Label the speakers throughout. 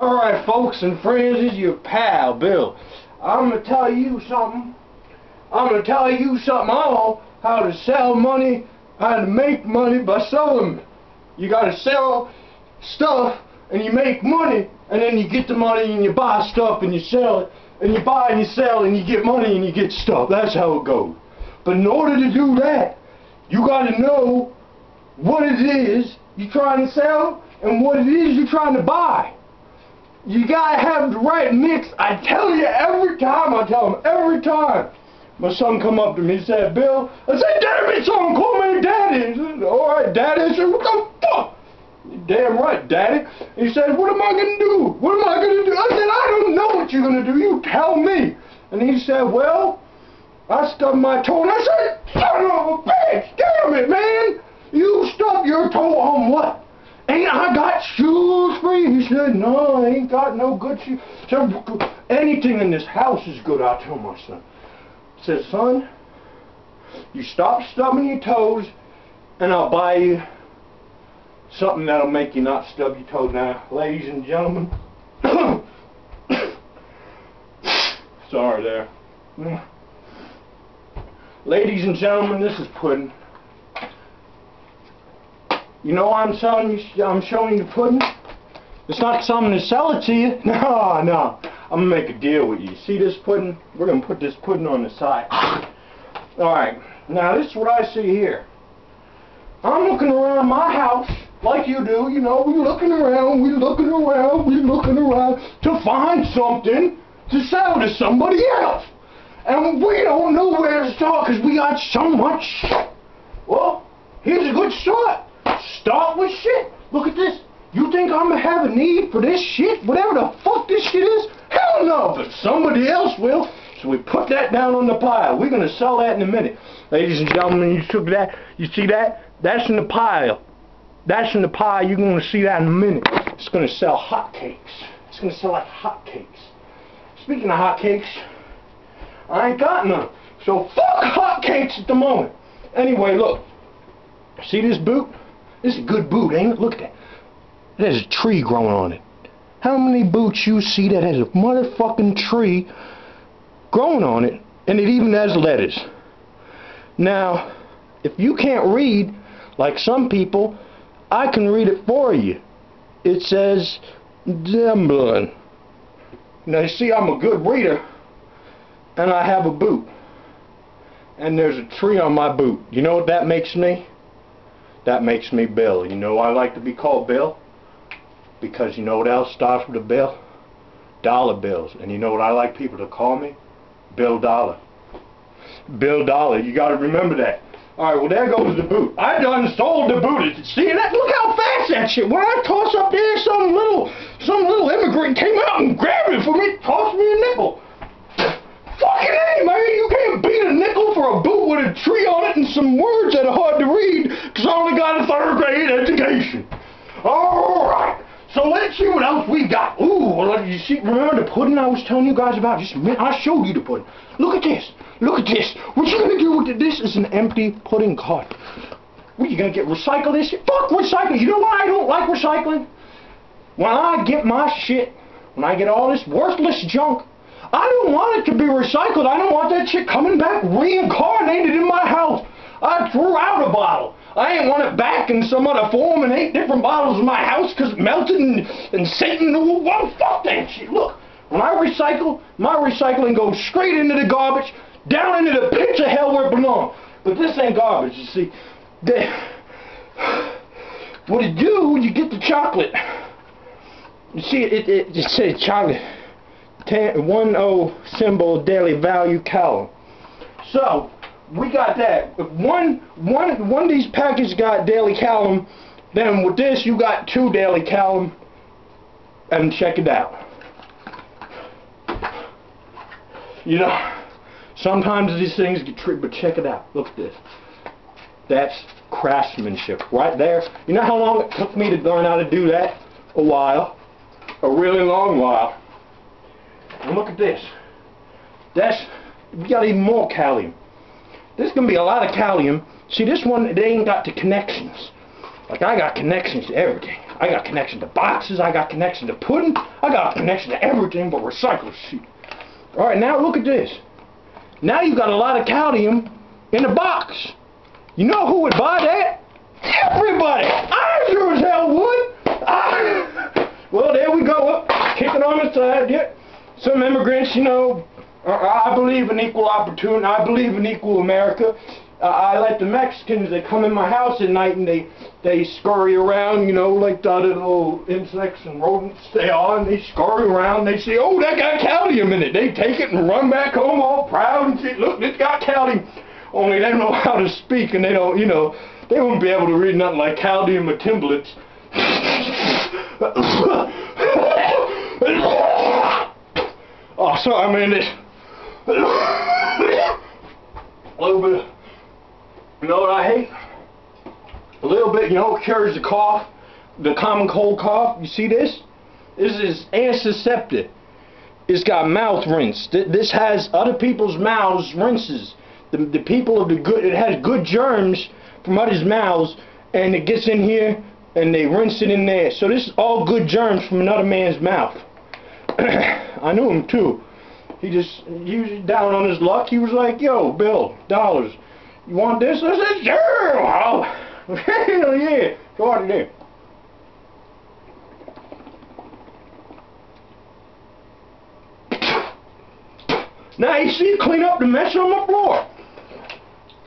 Speaker 1: Alright, folks and friends, this is your pal, Bill. I'm going to tell you something. I'm going to tell you something all how to sell money, how to make money by selling. You got to sell stuff and you make money, and then you get the money and you buy stuff and you sell it, and you buy and you sell and you get money and you get stuff. That's how it goes. But in order to do that, you got to know what it is you're trying to sell and what it is you're trying to buy. You gotta have the right mix. I tell you every time. I tell him every time. My son come up to me and said, "Bill," I said, "Damn it, son, call me Daddy." He said, "Alright, Daddy." I said, "What the fuck?" "Damn right, Daddy." He said, "What am I gonna do? What am I gonna do?" I said, "I don't know what you're gonna do. You tell me." And he said, "Well, I stubbed my toe." And I said, "Son of a bitch, damn it, man. You stubbed your toe on what? Ain't I got shoes for you?" He said, "No, I ain't got no good shoes." So anything in this house is good, I tell my son. I said, "Son, you stop stubbing your toes and I'll buy you something that'll make you not stub your toes." Now, ladies and gentlemen, sorry there. Ladies and gentlemen, this is pudding. You know why I'm showing you the pudding? It's not because I'm going to sell it to you. No, no. I'm going to make a deal with you. See this pudding? We're going to put this pudding on the side. Alright, now this is what I see here. I'm looking around my house, like you do, you know, we're looking around to find something to sell to somebody else. And we don't know where to start because we got so much shit. Well, here's a good start. Start with shit. Look at this. You think I'm gonna have a need for this shit? Whatever the fuck this shit is? Hell no, but somebody else will. So we put that down on the pile. We're gonna sell that in a minute. Ladies and gentlemen, you took that, you see that? That's in the pile. That's in the pile. You're gonna see that in a minute. It's gonna sell hotcakes. It's gonna sell like hotcakes. Speaking of hotcakes, I ain't got none. So fuck hotcakes at the moment. Anyway, look. See this boot? This is a good boot, ain't it? Look at that. There's a tree growing on it. How many boots you see that has a motherfucking tree growing on it, and it even has letters? Now, if you can't read, like some people, I can read it for you. It says, Dublin. Now, you see, I'm a good reader, and I have a boot. And there's a tree on my boot. You know what that makes me? That makes me Bill. You know I like to be called Bill? Because you know what else starts with a bill? Dollar bills. And you know what I like people to call me? Bill Dollar. Bill Dollar. You gotta remember that. Alright, well there goes the boot. I done sold the boot. See that? Look how fast that shit. When I toss up there, some little immigrant came out and grabbed it for me, tossed me a nickel. Fucking A, man, you can't beat a nickel for a boot with a tree on it and some words that are hard to read because I only got a 3rd grade education. Alright, so let's see what else we got. Ooh, well, you see, remember the pudding I was telling you guys about? Just a minute, I showed you the pudding. Look at this. Look at this. What you gonna do with it? This is an empty pudding cart. What, you gonna get recycle this shit? Fuck recycling. You know why I don't like recycling? When I get my shit, when I get all this worthless junk, I don't want it to be recycled. I don't want that shit coming back reincarnated in my house. I threw out a bottle. I ain't want it back in some other form in 8 different bottles in my house because it melted and Satan. Well, fuck that shit. Look, when I recycle, my recycling goes straight into the garbage, down into the pits of hell where it belongs. But this ain't garbage, you see. What it do, you get the chocolate. You see, it just says chocolate. 10 symbol daily value column. So we got that. If one of these packages got daily column, then with this you got 2 daily column. And check it out. You know, sometimes these things get tricked, but check it out. Look at this. That's craftsmanship right there. You know how long it took me to learn how to do that? A while. A really long while. And look at this. We got even more calcium. There's going to be a lot of calcium. See, this one, they ain't got the connections. Like, I got connections to everything. I got connection to boxes, I got connection to pudding, I got connection to everything but recycled shit. Alright, now look at this. Now you got a lot of calcium in a box. You know who would buy that? Everybody! I sure as hell would! Well, there we go, kicking on the side, yeah. Some immigrants, you know, I believe in equal opportunity, I believe in equal America. I like the Mexicans, they come in my house at night and they scurry around, you know, like the other little insects and rodents they are, and they scurry around, they say, oh, that got calcium in it. They take it and run back home all proud and say, look, it's got calcium. Only they don't know how to speak, and they don't, you know, they won't be able to read nothing like calcium or timblets. Oh, sorry, man, this a little bit. You know what I hate? A little bit, you know, cures the cough, the common cold cough. You see this? This is antiseptic. It's got mouth rinse. This has other people's mouths rinses. The people of the good, it has good germs from others' mouths, and it gets in here, and they rinse it in there. So this is all good germs from another man's mouth. I knew him too. He was down on his luck. He was like, yo, Bill, dollars. You want this? I said, sure. Oh, hell yeah. Go out there. Now you see, clean up the mess on my floor.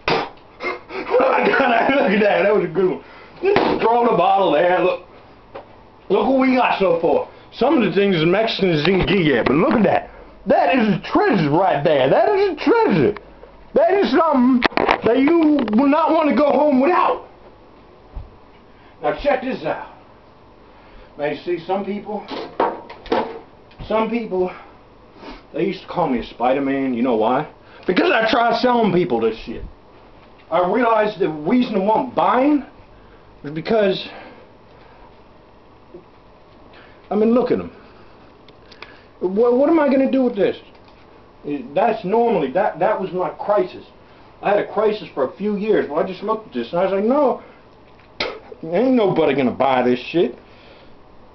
Speaker 1: Look at that. That was a good one. Just throw the bottle there. Look what we got so far. Some of the things the Mexicans didn't get yet, but look at that. That is a treasure right there. That is a treasure. That is something that you will not want to go home without. Now check this out. Now you see, some people, they used to call me a Spider-Man. You know why? Because I tried selling people this shit. I realized the reason they weren't buying was because, I mean, look at them. What am I going to do with this? That's normally, that was my crisis. I had a crisis for a few years where I just looked at this and I was like, no, ain't nobody going to buy this shit.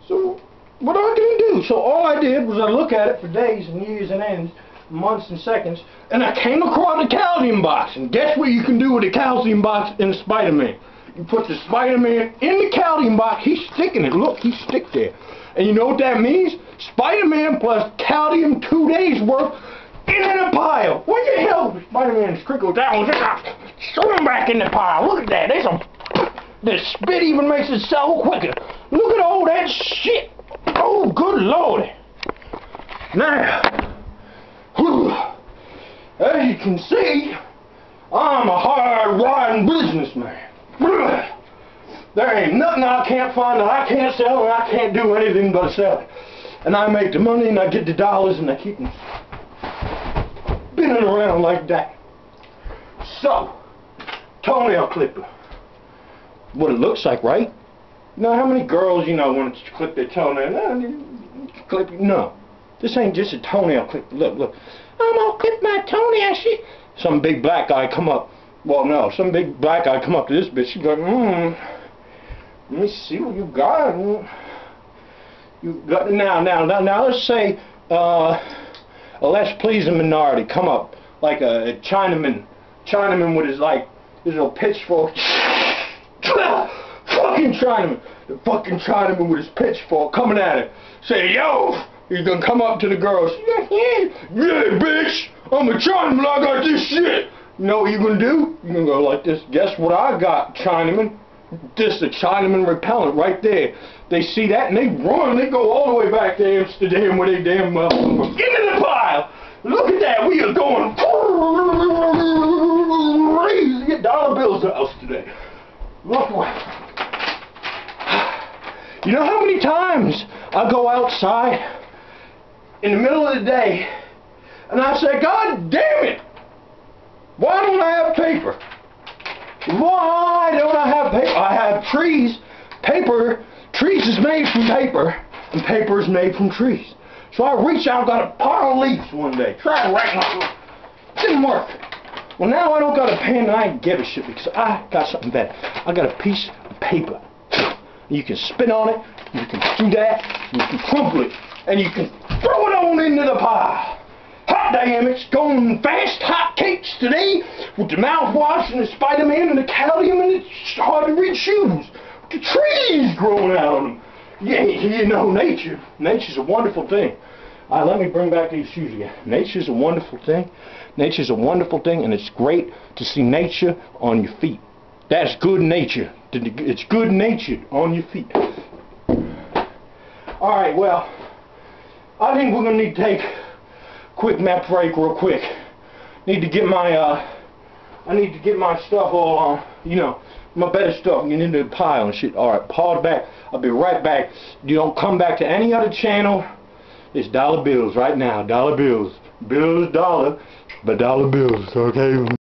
Speaker 1: So, what am I going to do? So all I did was I looked at it for days and years and ends, months and seconds, and I came across the calcium box. And guess what you can do with the calcium box in Spider-Man? You put the Spider-Man in the calcium box, he's sticking it. Look, he's stick there. And you know what that means? Spider-Man plus calcium 2 days worth in a pile. What the hell? Spider-Man's crinkle down. Throw him back in the pile. Look at that. The spit even makes it sell quicker. Look at all that shit. Oh, good lord. Now, as you can see, I'm a hard-riding businessman. There ain't nothing I can't find that I can't sell, and I can't do anything but sell it. And I make the money, and I get the dollars, and I keep them spinning around like that. So, toenail clipper. What it looks like, right? You know how many girls, you know, want to clip their toenail? No. This ain't just a toenail clipper. Look. I'm gonna clip my toenail, shit. Some big black guy come up. Well, no, some big black guy come up to this bitch. She go, let me see what you got. You got now. Let's say a less pleasing minority come up, like a Chinaman with his little pitchfork. Fucking Chinaman, the fucking Chinaman with his pitchfork coming at it. Say, yo, he's gonna come up to the girls. Yeah, bitch, I'm a Chinaman. I got this shit. You know what you gonna do? You gonna go like this. Guess what I got, Chinaman? This, the Chinaman repellent right there. They see that and they run. They go all the way back to Amsterdam where they damn well get in the pile. Look at that. We are going crazy. Get dollar bills house today. Look what. You know how many times I go outside in the middle of the day and I say, God damn it. Why don't I have paper? Why don't I have paper? I have trees. Paper, trees is made from paper, and paper is made from trees. So I reached out, got a pile of leaves one day, tried to write my, didn't work. Well, now I don't got a pen and I ain't give a shit because I got something better. I got a piece of paper. You can spin on it, you can do that, you can crumple it, and you can throw it on into the pile. Hot damn, it's going fast hot cakes today with the mouthwash and the Spider-Man and the Calcium and the hard to read shoes. With the trees growing out of them. Yeah, you know, nature's a wonderful thing. All right, let me bring back these shoes again. Nature's a wonderful thing. Nature's a wonderful thing, and it's great to see nature on your feet. That's good nature. It's good natured on your feet. All right, well, I think we're gonna need to take a quick nap break real quick. Need to get my I need to get my stuff all on, you know, my better stuff, get into the pile and shit. Alright, pause back. I'll be right back. You don't come back to any other channel. It's dollar bills right now. Dollar bills. Bills, dollar, but dollar bills, okay?